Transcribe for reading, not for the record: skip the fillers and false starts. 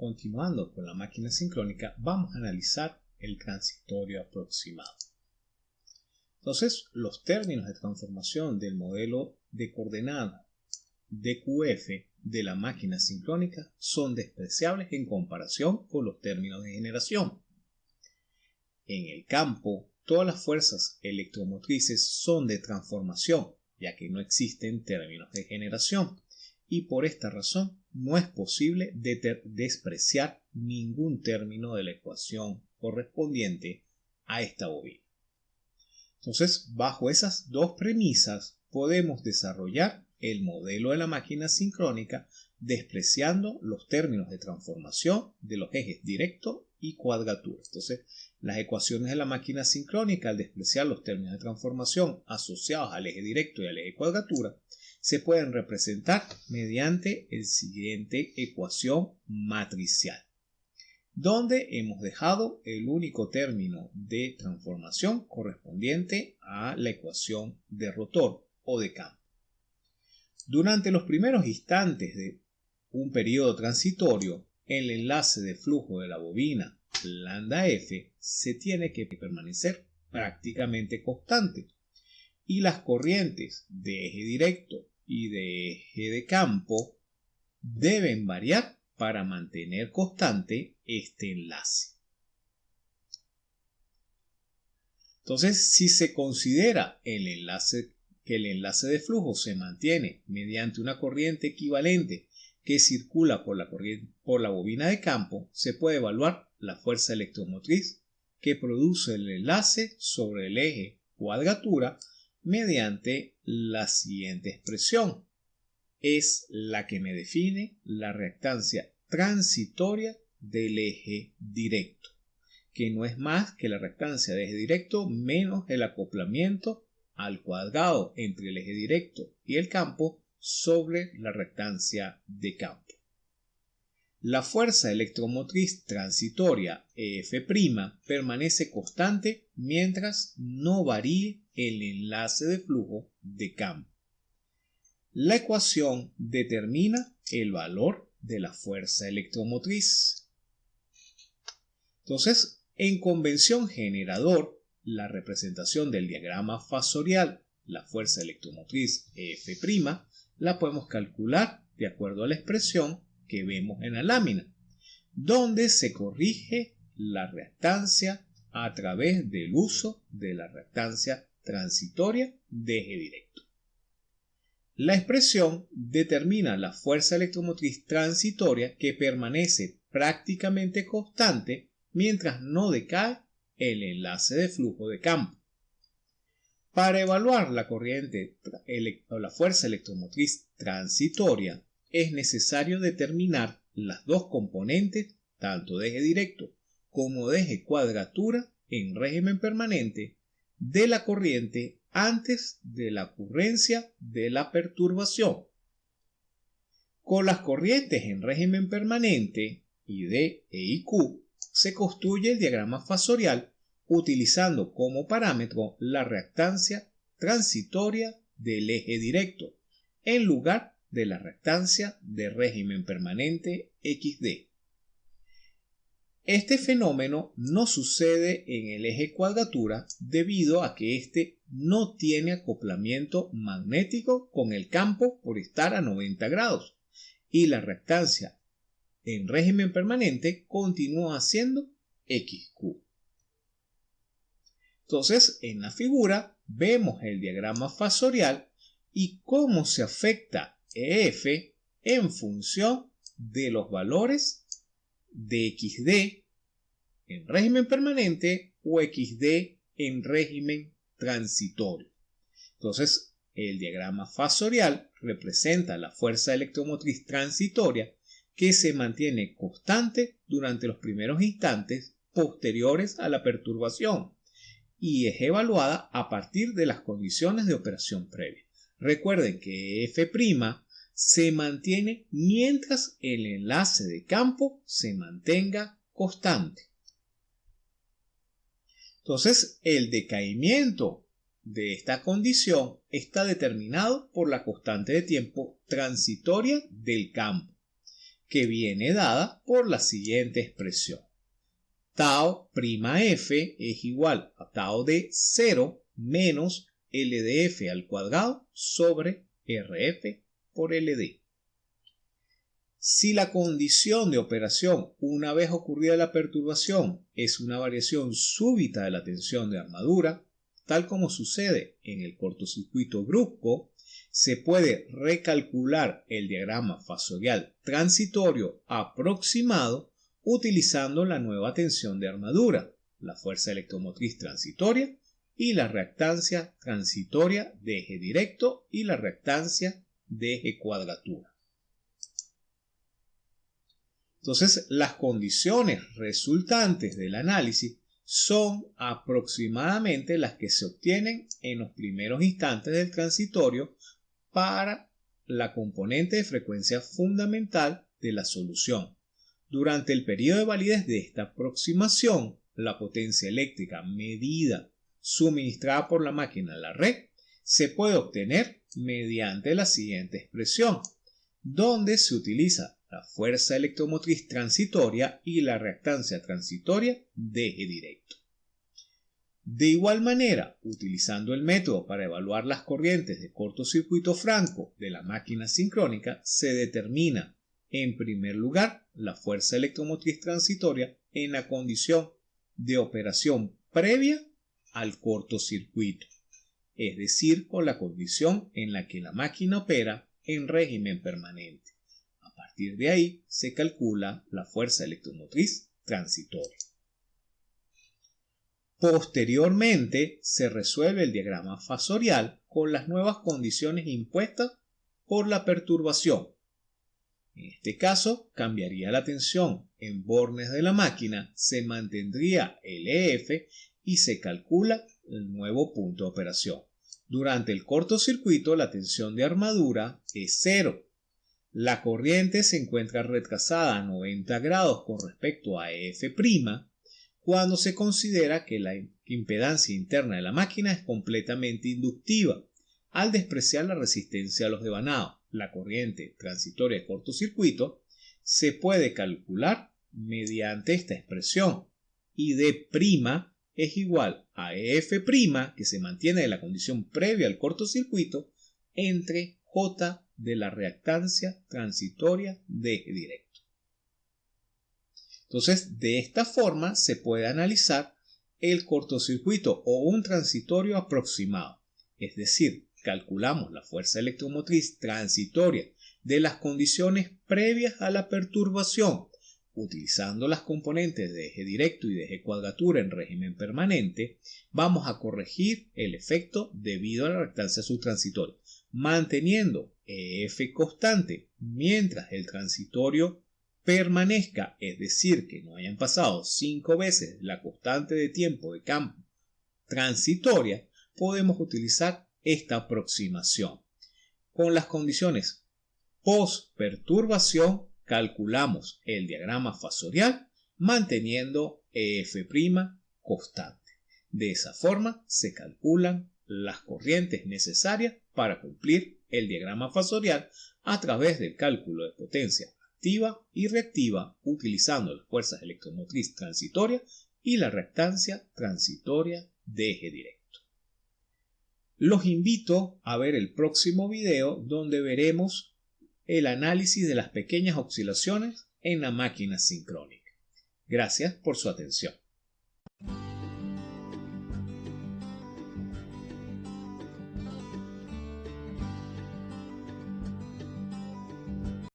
Continuando con la máquina sincrónica, vamos a analizar el transitorio aproximado. Entonces, los términos de transformación del modelo de coordenada DQF de la máquina sincrónica son despreciables en comparación con los términos de generación. En el campo, todas las fuerzas electromotrices son de transformación, ya que no existen términos de generación, y por esta razón no es posible despreciar ningún término de la ecuación correspondiente a esta bobina. Entonces, bajo esas dos premisas, podemos desarrollar el modelo de la máquina sincrónica despreciando los términos de transformación de los ejes directo y cuadratura. Entonces, las ecuaciones de la máquina sincrónica, al despreciar los términos de transformación asociados al eje directo y al eje cuadratura, se pueden representar mediante el siguiente ecuación matricial, donde hemos dejado el único término de transformación correspondiente a la ecuación de rotor o de campo. Durante los primeros instantes de un periodo transitorio, el enlace de flujo de la bobina lambda F se tiene que permanecer prácticamente constante y las corrientes de eje directo y de eje de campo deben variar para mantener constante este enlace. Entonces, si se considera que el enlace de flujo se mantiene mediante una corriente equivalente que circula por la bobina de campo, se puede evaluar la fuerza electromotriz que produce el enlace sobre el eje cuadratura mediante la siguiente expresión. Es la que me define la reactancia transitoria del eje directo, que no es más que la reactancia de eje directo menos el acoplamiento al cuadrado entre el eje directo y el campo sobre la reactancia de campo. La fuerza electromotriz transitoria EF' permanece constante mientras no varíe el enlace de flujo de campo. La ecuación determina el valor de la fuerza electromotriz. Entonces, en convención generador, la representación del diagrama fasorial, la fuerza electromotriz EF', la podemos calcular de acuerdo a la expresión que vemos en la lámina, donde se corrige la reactancia a través del uso de la reactancia transitoria de eje directo. La expresión determina la fuerza electromotriz transitoria que permanece prácticamente constante mientras no decae el enlace de flujo de campo. Para evaluar la corriente o la fuerza electromotriz transitoria, es necesario determinar las dos componentes, tanto de eje directo como de eje cuadratura en régimen permanente, de la corriente antes de la ocurrencia de la perturbación. Con las corrientes en régimen permanente, ID e IQ, se construye el diagrama fasorial utilizando como parámetro la reactancia transitoria del eje directo en lugar de la reactancia de régimen permanente XD. Este fenómeno no sucede en el eje cuadratura debido a que éste no tiene acoplamiento magnético con el campo por estar a 90 grados y la reactancia en régimen permanente continúa siendo XQ. Entonces, en la figura vemos el diagrama fasorial y cómo se afecta EF en función de los valores de XD en régimen permanente o XD en régimen transitorio. Entonces, el diagrama fasorial representa la fuerza electromotriz transitoria que se mantiene constante durante los primeros instantes posteriores a la perturbación y es evaluada a partir de las condiciones de operación previa. Recuerden que F' se mantiene mientras el enlace de campo se mantenga constante. Entonces, el decaimiento de esta condición está determinado por la constante de tiempo transitoria del campo, que viene dada por la siguiente expresión. Tau' f es igual a tau de 0 menos L de f al cuadrado sobre Rf por Ld. Si la condición de operación una vez ocurrida la perturbación es una variación súbita de la tensión de armadura, tal como sucede en el cortocircuito brusco, se puede recalcular el diagrama fasorial transitorio aproximado utilizando la nueva tensión de armadura, la fuerza electromotriz transitoria y la reactancia transitoria de eje directo y la reactancia de eje cuadratura. Entonces, las condiciones resultantes del análisis son aproximadamente las que se obtienen en los primeros instantes del transitorio para la componente de frecuencia fundamental de la solución. Durante el periodo de validez de esta aproximación, la potencia eléctrica medida suministrada por la máquina a la red se puede obtener mediante la siguiente expresión, donde se utiliza la fuerza electromotriz transitoria y la reactancia transitoria de eje directo. De igual manera, utilizando el método para evaluar las corrientes de cortocircuito franco de la máquina sincrónica, se determina, en primer lugar, la fuerza electromotriz transitoria en la condición de operación previa al cortocircuito, es decir, con la condición en la que la máquina opera en régimen permanente. A partir de ahí se calcula la fuerza electromotriz transitoria. Posteriormente se resuelve el diagrama fasorial con las nuevas condiciones impuestas por la perturbación. En este caso cambiaría la tensión en bornes de la máquina, se mantendría el EF y se calcula el nuevo punto de operación. Durante el cortocircuito la tensión de armadura es 0. La corriente se encuentra retrasada a 90 grados con respecto a EF' cuando se considera que la impedancia interna de la máquina es completamente inductiva. Al despreciar la resistencia a los devanados, la corriente transitoria de cortocircuito se puede calcular mediante esta expresión. ID' es igual a EF', que se mantiene de la condición previa al cortocircuito, entre J de la reactancia transitoria de eje directo. Entonces, de esta forma se puede analizar el cortocircuito o un transitorio aproximado, es decir, calculamos la fuerza electromotriz transitoria de las condiciones previas a la perturbación, utilizando las componentes de eje directo y de eje cuadratura en régimen permanente, vamos a corregir el efecto debido a la reactancia subtransitoria, manteniendo EF constante mientras el transitorio permanezca, es decir, que no hayan pasado 5 veces la constante de tiempo de campo transitoria, podemos utilizar esta aproximación. Con las condiciones post-perturbación calculamos el diagrama fasorial manteniendo EF' constante. De esa forma se calculan las corrientes necesarias para cumplir el diagrama fasorial a través del cálculo de potencia activa y reactiva utilizando las fuerzas electromotriz transitoria y la reactancia transitoria de eje directo. Los invito a ver el próximo video donde veremos el análisis de las pequeñas oscilaciones en la máquina sincrónica. Gracias por su atención.